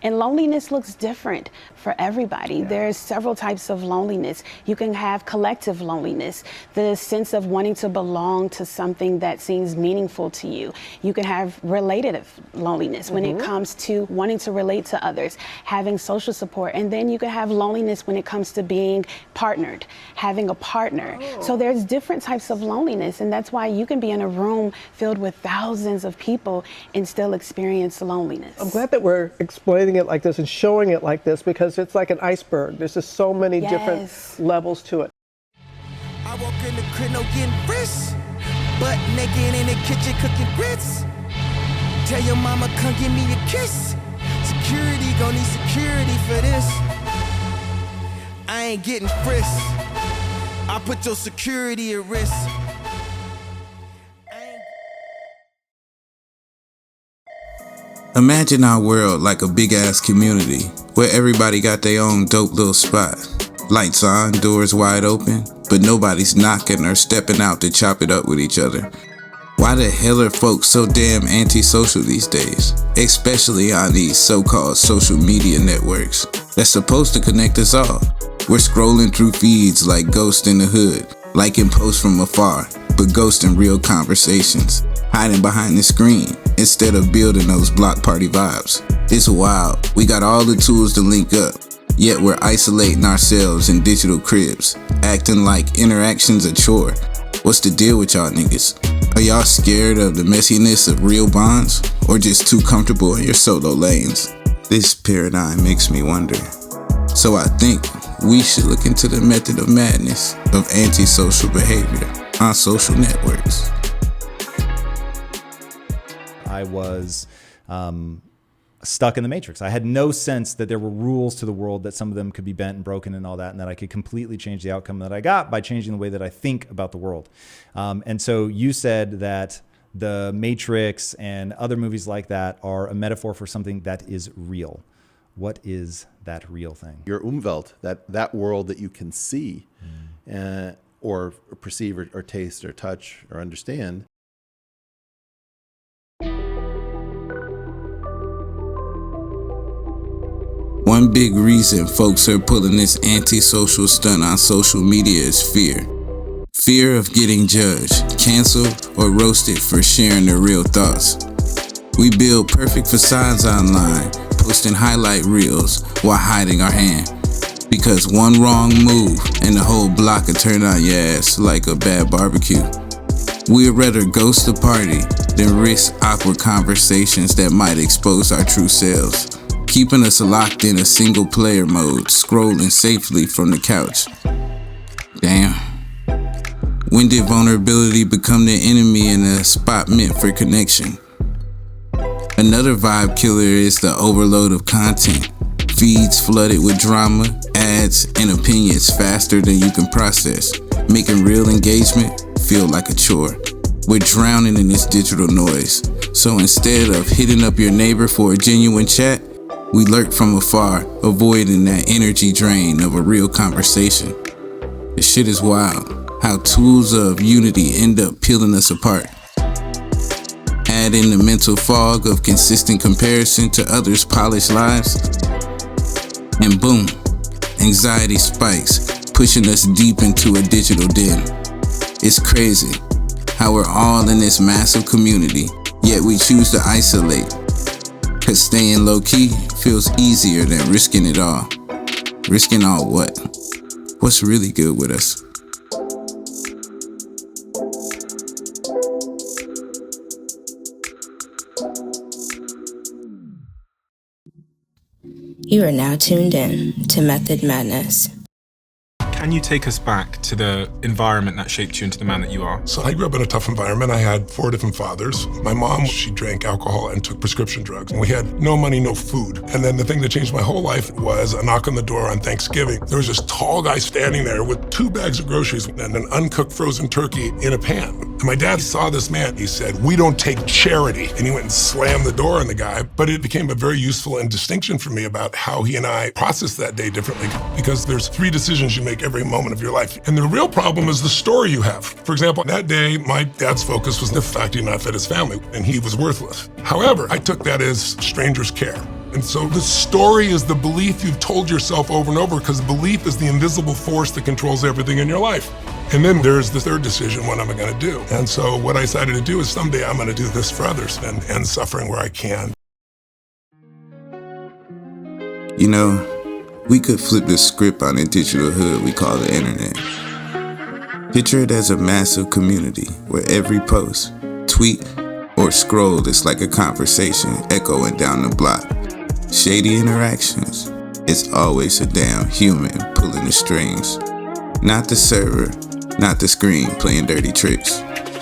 And loneliness looks different for everybody. There's several types of loneliness. You can have collective loneliness, the sense of wanting to belong to something that seems meaningful to you. You can have relative loneliness when it comes to wanting to relate to others, having social support. And then you can have loneliness when it comes to being partnered, having a partner. So there's different types of loneliness, and that's why you can be in a room filled with thousands of people and still experience loneliness. I'm glad that we're explaining it like this and showing it like this, because it's like an iceberg. There's just so many different levels to it. I walk in the crib, no getting frisk, butt naked in the kitchen cooking grits. Tell your mama come give me a kiss. Security gon' need security for this. I ain't getting frisked. I put your security at risk. Imagine our world like a big-ass community where everybody got their own dope little spot. Lights on, doors wide open, but nobody's knocking or stepping out to chop it up with each other. Why the hell are folks so damn antisocial these days? Especially on these so-called social media networks that's supposed to connect us all. We're scrolling through feeds like ghosts in the hood, liking posts from afar, but ghosting real conversations, hiding behind the screen instead of building those block party vibes. It's wild. We got all the tools to link up, yet we're isolating ourselves in digital cribs, acting like interaction's a chore. What's the deal with y'all niggas? Are y'all scared of the messiness of real bonds, or just too comfortable in your solo lanes? This paradigm makes me wonder. So I think we should look into the method of madness of antisocial behavior on social networks. I was stuck in the matrix. I had no sense that there were rules to the world, that some of them could be bent and broken and all that, and that I could completely change the outcome that I got by changing the way that I think about the world. And so you said that the Matrix and other movies like that are a metaphor for something that is real. What is that real thing? Your Umwelt, that world that you can see or perceive or taste or touch or understand. One big reason folks are pulling this antisocial stunt on social media is fear. Fear of getting judged, canceled, or roasted for sharing their real thoughts. We build perfect facades online, posting highlight reels while hiding our hand. Because one wrong move and the whole block will turn on your ass like a bad barbecue. We'd rather ghost the party than risk awkward conversations that might expose our true selves, keeping us locked in a single player mode, scrolling safely from the couch. Damn. When did vulnerability become the enemy in a spot meant for connection? Another vibe killer is the overload of content. Feeds flooded with drama, ads, and opinions faster than you can process, making real engagement feel like a chore. We're drowning in this digital noise, so instead of hitting up your neighbor for a genuine chat, we lurk from afar, avoiding that energy drain of a real conversation. This shit is wild, how tools of unity end up peeling us apart. Add in the mental fog of consistent comparison to others' polished lives, and boom, anxiety spikes, pushing us deep into a digital den. It's crazy how we're all in this massive community, yet we choose to isolate. Cause staying low-key feels easier than risking it all. Risking all what? What's really good with us? You are now tuned in to Method Madness. Can you take us back to the environment that shaped you into the man that you are? So I grew up in a tough environment. I had 4 different fathers. My mom, she drank alcohol and took prescription drugs. And we had no money, no food. And then the thing that changed my whole life was a knock on the door on Thanksgiving. There was this tall guy standing there with 2 bags of groceries and an uncooked frozen turkey in a pan. And my dad saw this man. He said, "We don't take charity." And he went and slammed the door on the guy. But it became a very useful distinction for me about how he and I processed that day differently. Because there's 3 decisions you make every moment of your life. And the real problem is the story you have. For example, that day, my dad's focus was the fact he did not fit his family, and he was worthless. However, I took that as stranger's care. And so the story is the belief you've told yourself over and over, because belief is the invisible force that controls everything in your life. And then there's the third decision, what am I going to do? And so what I decided to do is someday I'm going to do this for others and end suffering where I can. You know, we could flip the script on a digital hood we call the internet. Picture it as a massive community where every post, tweet, or scroll is like a conversation echoing down the block. Shady interactions. It's always a damn human pulling the strings. Not the server, not the screen playing dirty tricks.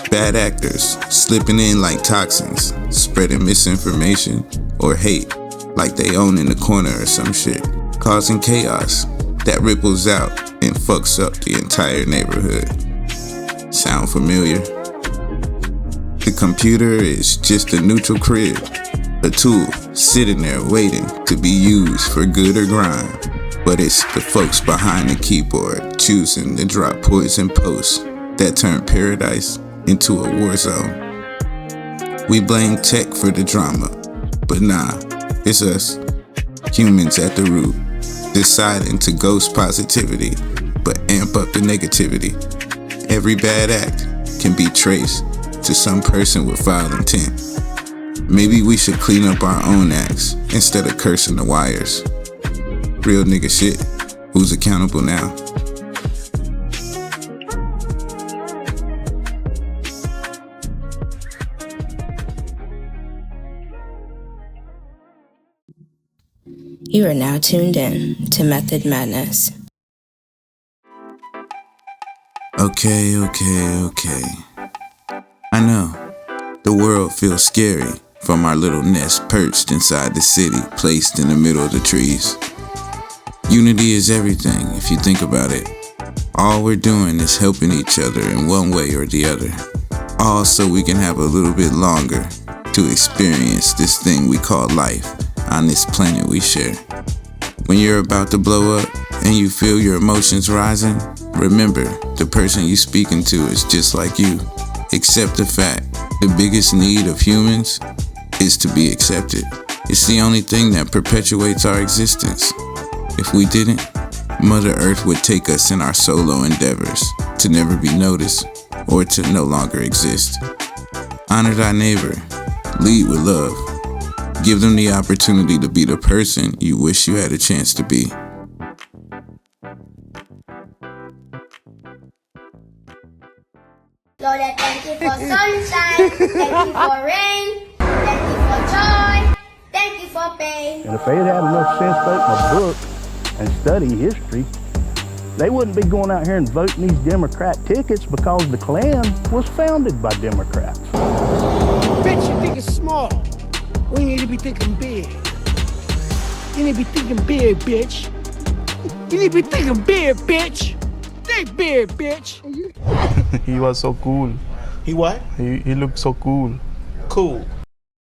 Bad actors slipping in like toxins, spreading misinformation or hate like they own in the corner or some shit, causing chaos that ripples out and fucks up the entire neighborhood. Sound familiar? The computer is just a neutral crib, a tool sitting there waiting to be used for good or grime. But it's the folks behind the keyboard choosing to drop poison posts that turn paradise into a war zone. We blame tech for the drama, but nah, it's us, humans at the root, deciding to ghost positivity, but amp up the negativity. Every bad act can be traced to some person with foul intent. Maybe we should clean up our own acts instead of cursing the wires. Real nigga shit. Who's accountable now? You are now tuned in to Method Madness. Okay. I know, the world feels scary from our little nest perched inside the city, placed in the middle of the trees. Unity is everything if you think about it. All we're doing is helping each other in one way or the other. All so we can have a little bit longer to experience this thing we call life on this planet we share. When you're about to blow up and you feel your emotions rising, remember the person you're speaking to is just like you. Accept the fact the biggest need of humans is to be accepted. It's the only thing that perpetuates our existence. If we didn't, Mother Earth would take us in our solo endeavors to never be noticed or to no longer exist. Honor thy neighbor. Lead with love. Give them the opportunity to be the person you wish you had a chance to be. Lord, I thank you for sunshine, thank you for rain, thank you for joy, thank you for pain. And if they had enough sense to open a book and study history, they wouldn't be going out here and voting these Democrat tickets because the Klan was founded by Democrats. Bitch, you think it's small. We need to be thinking big. You need to be thinking big, bitch. You need to be thinking big, bitch. Think big, bitch. He was so cool. He what? He looked so cool. Cool.